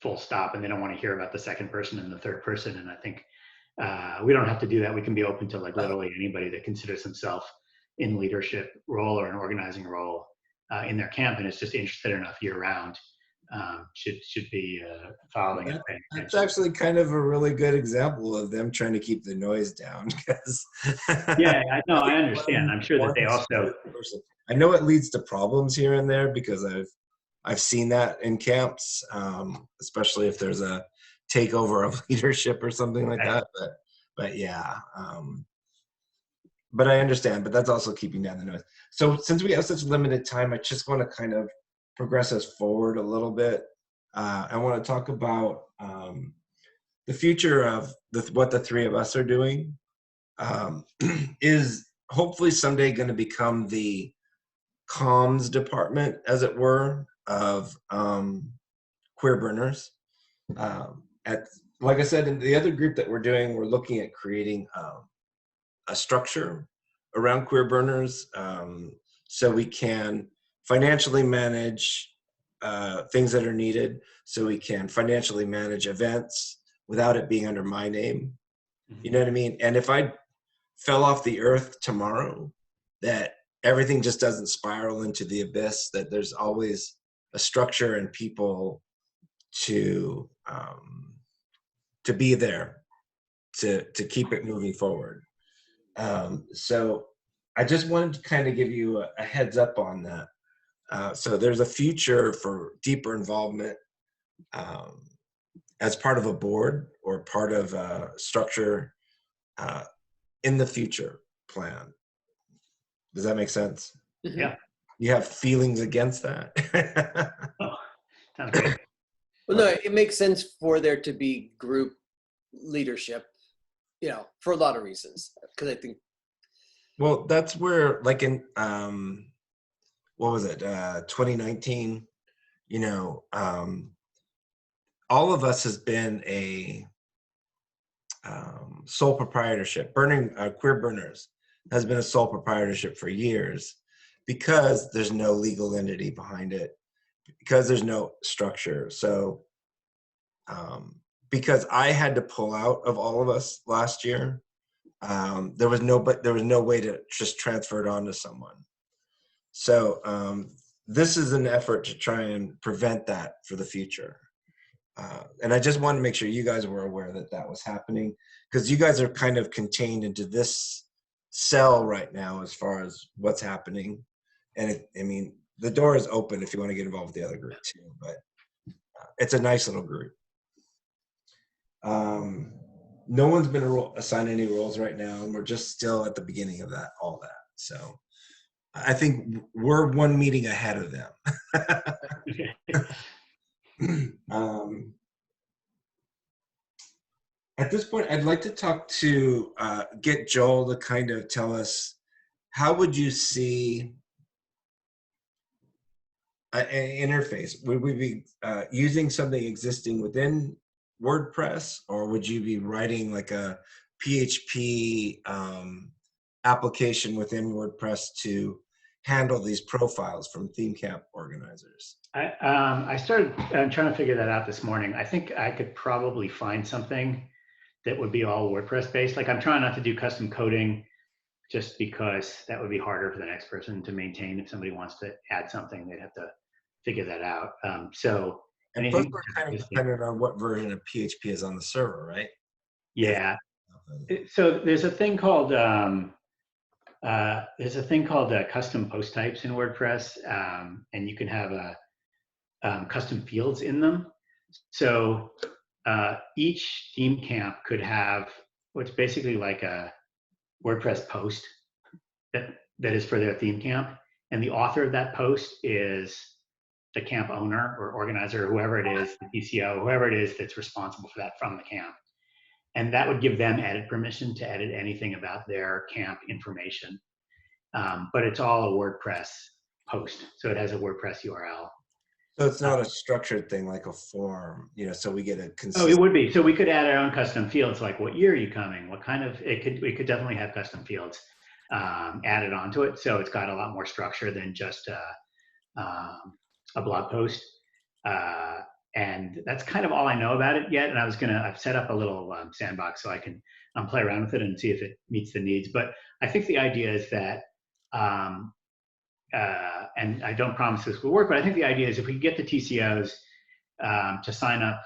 full stop, and they don't want to hear about the second person and the third person. And I think we don't have to do that. We can be open to like literally anybody that considers himself in leadership role or an organizing role in their camp and is just interested enough year round. Should be following it. That's actually kind of a really good example of them trying to keep the noise down. Because yeah, I know, I understand. I'm sure that they also. I know it leads to problems here and there because I've seen that in camps, especially if there's a takeover of leadership or something like that. But yeah. But I understand. But that's also keeping down the noise. So since we have such limited time, I just want to kind of progress us forward a little bit. I want to talk about the future of what the three of us are doing is hopefully someday going to become the comms department, as it were, of Queer Burners. Like I said, in the other group that we're doing, we're looking at creating a structure around Queer Burners so we can financially manage things that are needed, so we can financially manage events without it being under my name. You know what I mean? And if I fell off the earth tomorrow, that everything just doesn't spiral into the abyss, that there's always a structure and people to be there to keep it moving forward. So I just wanted to kind of give you a heads up on that. So there's a future for deeper involvement as part of a board or part of a structure in the future plan. Does that make sense? Yeah. You have feelings against that? Sounds great. Well, no, it makes sense for there to be group leadership, you know, for a lot of reasons. Because I think Well, that's where, like in what was it, 2019? You know, all of us has been a sole proprietorship. Burning Queer Burners has been a sole proprietorship for years because there's no legal entity behind it, because there's no structure. So because I had to pull out of all of us last year, there was no way to just transfer it on to someone. So this is an effort to try and prevent that for the future. And I just wanted to make sure you guys were aware that that was happening, because you guys are kind of contained into this cell right now as far as what's happening. And I mean, the door is open if you want to get involved with the other group too, but it's a nice little group. No one's been assigned any roles right now, and we're just still at the beginning of all that. So I think we're one meeting ahead of them. At this point, I'd like to get Joel to kind of tell us, how would you see an interface? Would we be using something existing within WordPress, or would you be writing like a PHP application within WordPress to handle these profiles from theme camp organizers? I started trying to figure that out this morning. I think I could probably find something that would be all WordPress based. Like, I'm trying not to do custom coding just because that would be harder for the next person to maintain. If somebody wants to add something, they'd have to figure that out. So and plus, we're kind of dependent on what version of PHP is on the server, right? Yeah. So there's a thing called custom post types in WordPress, and you can have custom fields in them. So each theme camp could have what's basically like a WordPress post that is for their theme camp, and the author of that post is the camp owner or organizer, whoever it is, the PCO, whoever it is that's responsible for that from the camp. And that would give them edit permission to edit anything about their camp information. But it's all a WordPress post, so it has a WordPress URL. So it's not a structured thing like a form, so we get a consistent. Oh, it would be. So we could add our own custom fields, like what year are you coming? What kind of, we could definitely have custom fields added onto it. So it's got a lot more structure than just a blog post. And that's kind of all I know about it yet. And I've set up a little sandbox so I can play around with it and see if it meets the needs. But I think the idea is that, and I don't promise this will work, but I think the idea is if we get the TCOs to sign up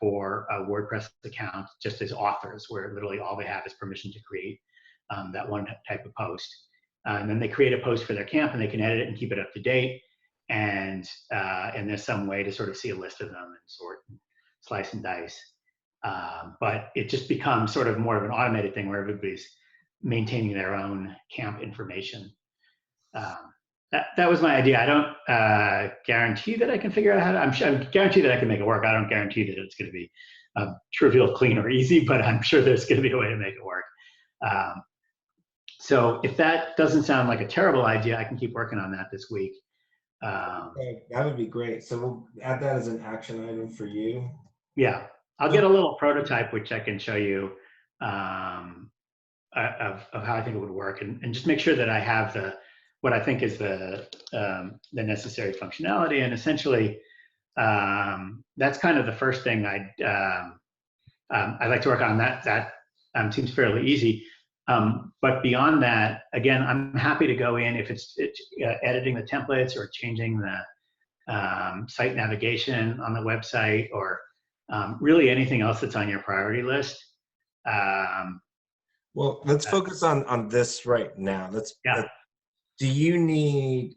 for a WordPress account just as authors, where literally all they have is permission to create that one type of post. And then they create a post for their camp and they can edit it and keep it up to date. And there's some way to sort of see a list of them and sort and slice and dice. But it just becomes sort of more of an automated thing where everybody's maintaining their own camp information. That was my idea. I don't guarantee that I can figure out how to, I guarantee that I can make it work. I don't guarantee that it's going to be trivial, clean, or easy, but I'm sure there's going to be a way to make it work. So if that doesn't sound like a terrible idea, I can keep working on that this week. Okay, that would be great. So we'll add that as an action item for you. Yeah, I'll get a little prototype, which I can show you of how I think it would work, and just make sure that I have what I think is the necessary functionality. And essentially, that's kind of the first thing I'd like to work on. That seems fairly easy. But beyond that, again, I'm happy to go in if it's editing the templates or changing the site navigation on the website, or really anything else that's on your priority list. Well, let's focus on this right now. Do you need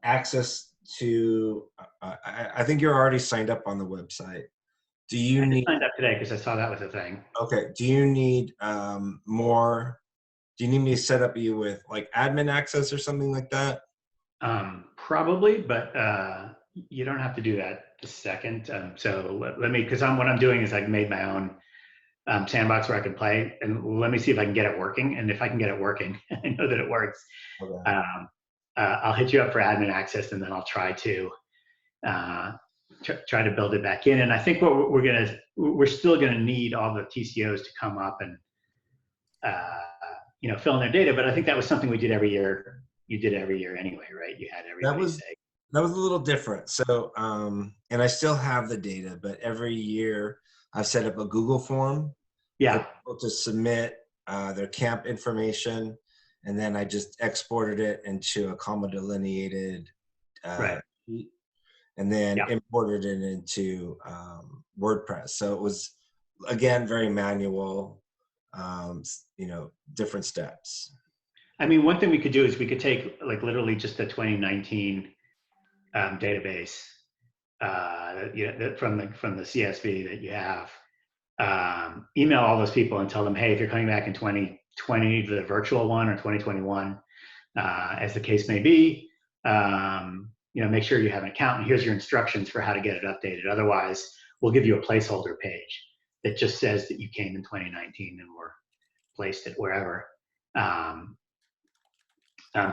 access to? I think you're already signed up on the website. Do you need? I signed up today because I saw that was a thing. Okay. Do you need more? Do you need me to set up you with like admin access or something like that? Probably, but you don't have to do that this second. So let me, because what I'm doing is I've made my own sandbox where I can play, and let me see if I can get it working. And if I can get it working, I know that it works. Okay. I'll hit you up for admin access, and then I'll try to try to build it back in. And I think what we're still gonna need all the TCOs to come up and fill in their data. But I think that was something we did every year. You did every year anyway, right? You had everybody say. That was a little different. So, and I still have the data, but every year I've set up a Google form Yeah. for people to submit their camp information, and then I just exported it into a comma delineated Right. sheet, and then imported it into WordPress. So it was, again, very manual, different steps. I mean, one thing we could do is we could take like literally just the 2019 database from the CSV that you have, email all those people and tell them, hey, if you're coming back in 2020, the virtual one, or 2021, as the case may be, make sure you have an account, and here's your instructions for how to get it updated. Otherwise, we'll give you a placeholder page that just says that you came in 2019 and were placed it wherever.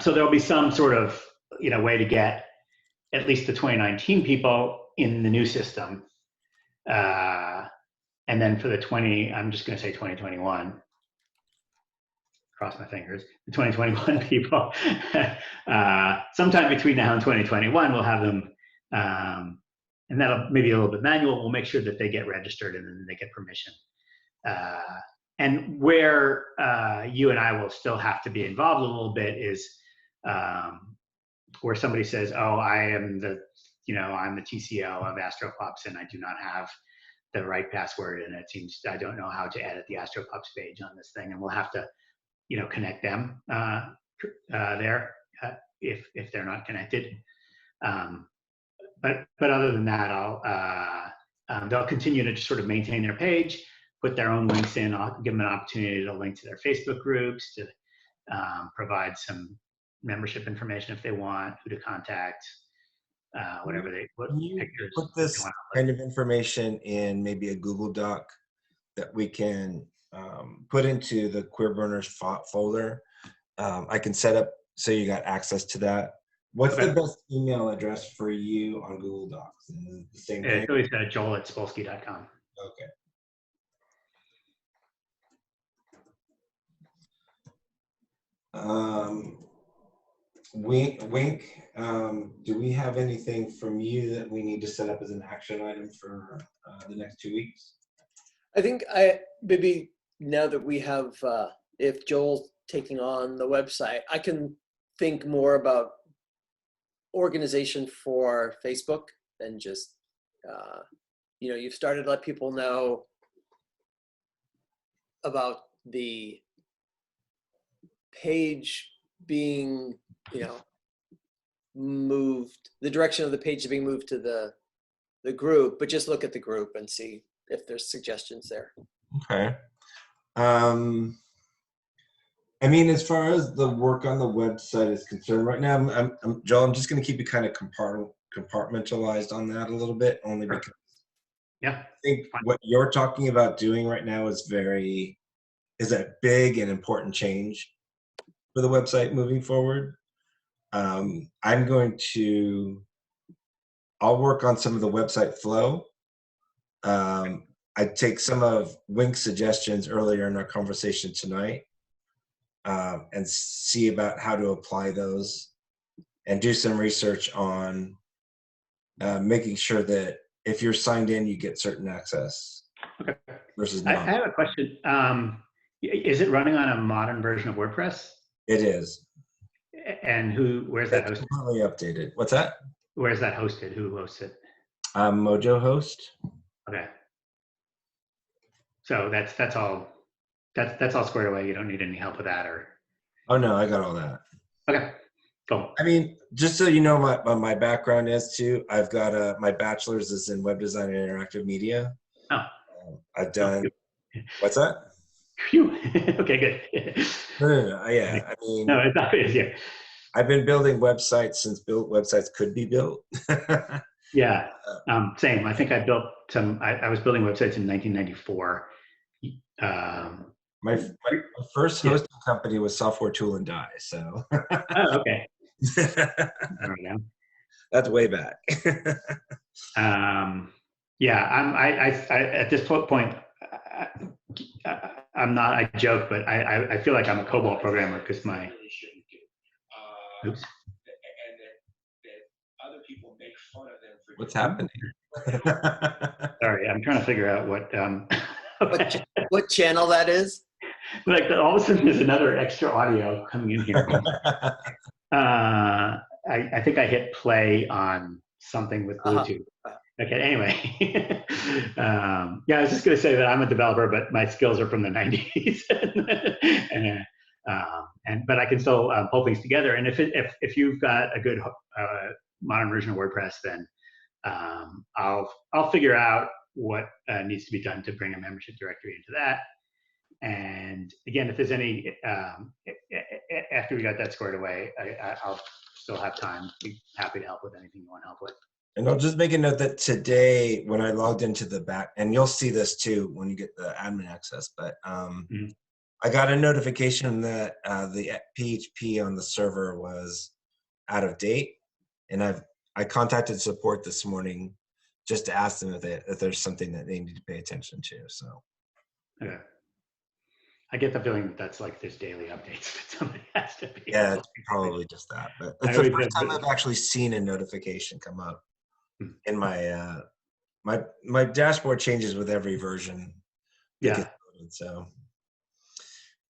So there'll be some sort of way to get at least the 2019 people in the new system. And then for I'm just going to say 2021, cross my fingers, the 2021 people, sometime between now and 2021, we'll have them, and that'll maybe a little bit manual. We'll make sure that they get registered and then they get permission. And where you and I will still have to be involved a little bit is where somebody says, oh, I'm the TCO of AstroPups and I do not have the right password, and it seems I don't know how to edit the AstroPups page on this thing, and we'll have to connect them there if they're not connected. But other than that, they'll continue to just sort of maintain their page, put their own links in. I'll give them an opportunity to link to their Facebook groups, to provide some membership information if they want, who to contact, whatever pictures. Put this kind of information in maybe a Google Doc that we can put into the QueerBurners folder. I can set up so you got access to that. What's the best email address for you on Google Docs? The same thing? It's always joel@spolsky.com. Okay. Wink, do we have anything from you that we need to set up as an action item for the next 2 weeks? I think maybe now that we have, if Joel's taking on the website, I can think more about organization for Facebook than just, you've started to let people know about the page being, moved, the direction of the page being moved to the group, but just look at the group and see if there's suggestions there. Okay. I mean, as far as the work on the website is concerned, right now, Joel, I'm just going to keep it kind of compartmentalized on that a little bit, only because I think what you're talking about doing right now is a big and important change for the website moving forward. I'll work on some of the website flow. I take some of Wink's suggestions earlier in our conversation tonight, and see about how to apply those, and do some research on making sure that if you're signed in, you get certain access. Okay. Versus not. I have a question. Is it running on a modern version of WordPress? It is. And where's that hosted? Completely updated. What's that? Where's that hosted? Who hosts it? Mojo host. Okay. So that's all. That's all squared away. You don't need any help with that, or? Oh no, I got all that. Okay. Cool. I mean, just so you know, my background is too. I've got my bachelor's is in web design and interactive media. Oh. I've done. What's that? Phew. Okay, good. No, yeah. I mean, no, it's obvious. Yeah. I've been building websites since websites could be built. Yeah. Same. I think I built some. I was building websites in 1994. My first hosting company was Software Tool and Die, so Oh, okay. There we go. that's way back. Yeah, I at this point, I'm not, I joke, but I feel like I'm a COBOL programmer because my, oops. Other people make fun of them for what's happening. Sorry, I'm trying to figure out what, what channel that is. Like all of a sudden there's another extra audio coming in here. I think I hit play on something with Bluetooth. Okay, anyway. Yeah, I was just going to say that I'm a developer, but my skills are from the 90s. But I can still pull things together. And if you've got a good modern version of WordPress, then I'll figure out what needs to be done to bring a membership directory into that. And again, if there's any, after we got that squared away, I'll still have time. Be happy to help with anything you want help with. And I'll just make a note that today, when I logged into the back, and you'll see this too when you get the admin access, but I got a notification that the PHP on the server was out of date. And I contacted support this morning just to ask them if there's something that they need to pay attention to. So, okay. I get the feeling that that's like there's daily updates, but somebody has to be. Yeah, it's probably just that. But it's the first time I've actually seen a notification come up in my my dashboard changes with every version. Yeah. So,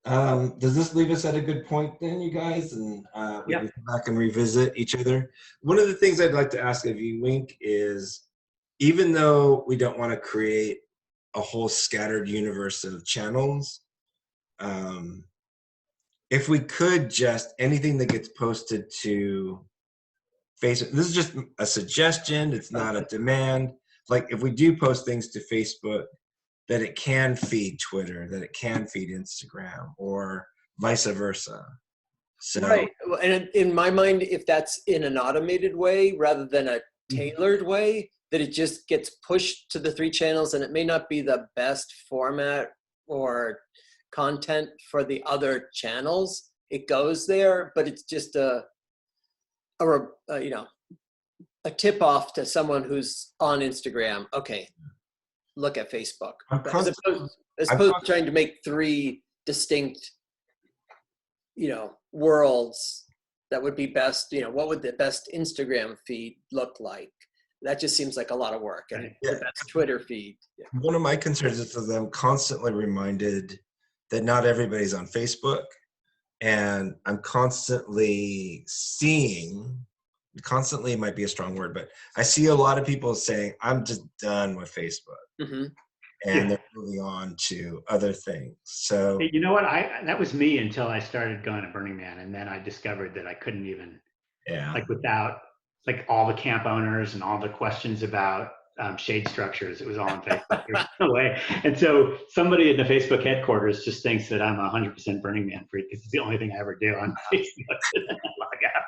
does this leave us at a good point then, you guys? And we can come back and revisit each other. One of the things I'd like to ask of you, Wink, is even though we don't want to create a whole scattered universe of channels, if we could just, anything that gets posted to Facebook, this is just a suggestion, it's not a demand. Like if we do post things to Facebook, that it can feed Twitter, that it can feed Instagram, or vice versa. So, right. And in my mind, if that's in an automated way rather than a tailored way, that it just gets pushed to the 3 channels, and it may not be the best format or content for the other channels. It goes there, but it's just a tip off to someone who's on Instagram. Okay, look at Facebook. As opposed to trying to make 3 distinct, worlds that would be best. What would the best Instagram feed look like? That just seems like a lot of work. And the best Twitter feed. Yeah. One of my concerns is that I'm constantly reminded that not everybody's on Facebook, and I'm constantly seeing. Constantly might be a strong word, but I see a lot of people saying, I'm just done with Facebook. And they're moving on to other things. So, you know what? That was me until I started going to Burning Man. And then I discovered that I couldn't even, like without like all the camp owners and all the questions about shade structures, it was all on Facebook. There's no way. And so somebody in the Facebook headquarters just thinks that I'm 100% Burning Man freak because it's the only thing I ever do on Facebook. Log out.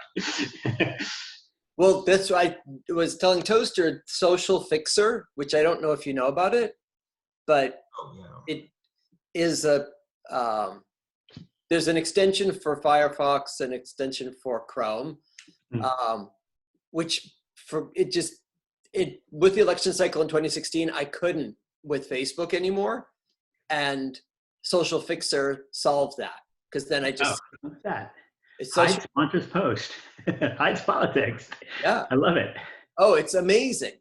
Well, that's why I was telling Toaster, Social Fixer, which I don't know if you know about it, but it is there's an extension for Firefox, an extension for Chrome, which with the election cycle in 2016, I couldn't with Facebook anymore, and Social Fixer solved that because then I just what's that? Hides sponsors post. Hides politics. Yeah. I love it. Oh, it's amazing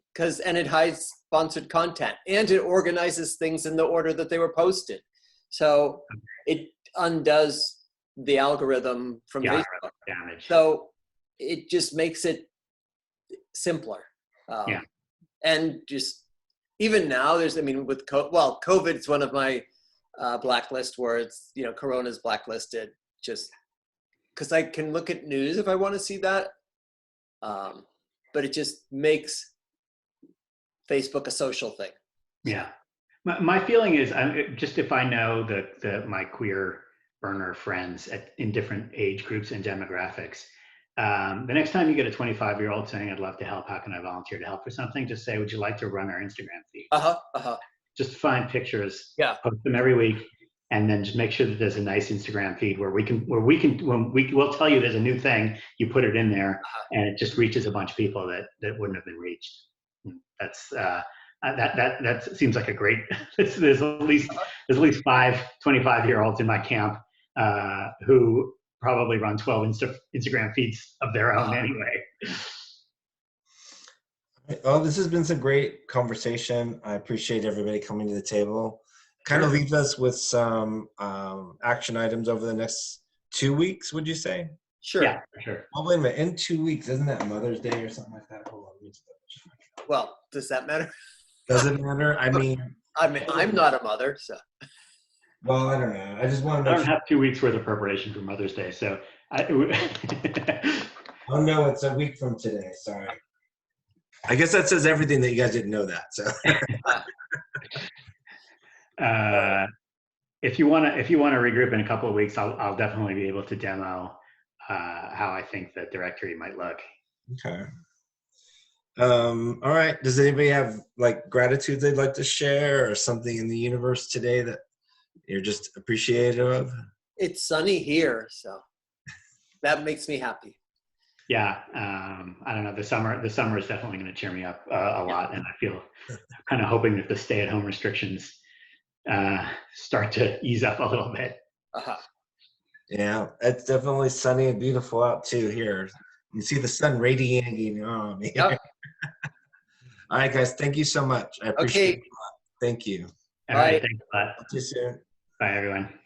and it hides sponsored content and it organizes things in the order that they were posted. So it undoes the algorithm from Facebook. Damage. So it just makes it simpler. And just even now with COVID, it's one of my blacklist words, Corona's blacklisted just because I can look at news if I want to see that. But it just makes Facebook a social thing. Yeah. My feeling is, just if I know my queer burner friends in different age groups and demographics, the next time you get a 25-year-old saying, I'd love to help, how can I volunteer to help for something? Just say, would you like to run our Instagram feed? just find pictures, Yeah. post them every week, and then just make sure that there's a nice Instagram feed where we'll tell you there's a new thing, you put it in there, and it just reaches a bunch of people that wouldn't have been reached. That's that seems like a great. There's at least 5 25-year-olds in my camp who probably run 12 Instagram feeds of their own anyway. Well, this has been some great conversation. I appreciate everybody coming to the table. Kind of leaves us with some action items over the next 2 weeks, would you say? Sure. Yeah, for sure. Oh, wait a minute. In 2 weeks, isn't that Mother's Day or something like that? Hold on. Let me just double check. Well, does that matter? Does it matter? I mean, I'm not a mother, so. well, I don't know. I just want to I make don't sure. have 2 weeks worth of preparation for Mother's Day, so Oh, no, it's a week from today. Sorry. I guess that says everything that you guys didn't know that. So. if you want to regroup in a couple of weeks, I'll definitely be able to demo how I think the directory might look. Okay. All right. Does anybody have like gratitude they'd like to share or something in the universe today that you're just appreciative of? It's sunny here, so that makes me happy. Yeah, I don't know. The summer is definitely going to cheer me up a lot, and I feel kind of hoping that the stay-at-home restrictions start to ease up a little bit. Yeah, it's definitely sunny and beautiful out too here. You see the sun radiating on me. Yep. All right, guys. Thank you so much. I appreciate it a lot. Thank you. All right, Bye. thanks a lot. Talk to you soon. Bye, everyone.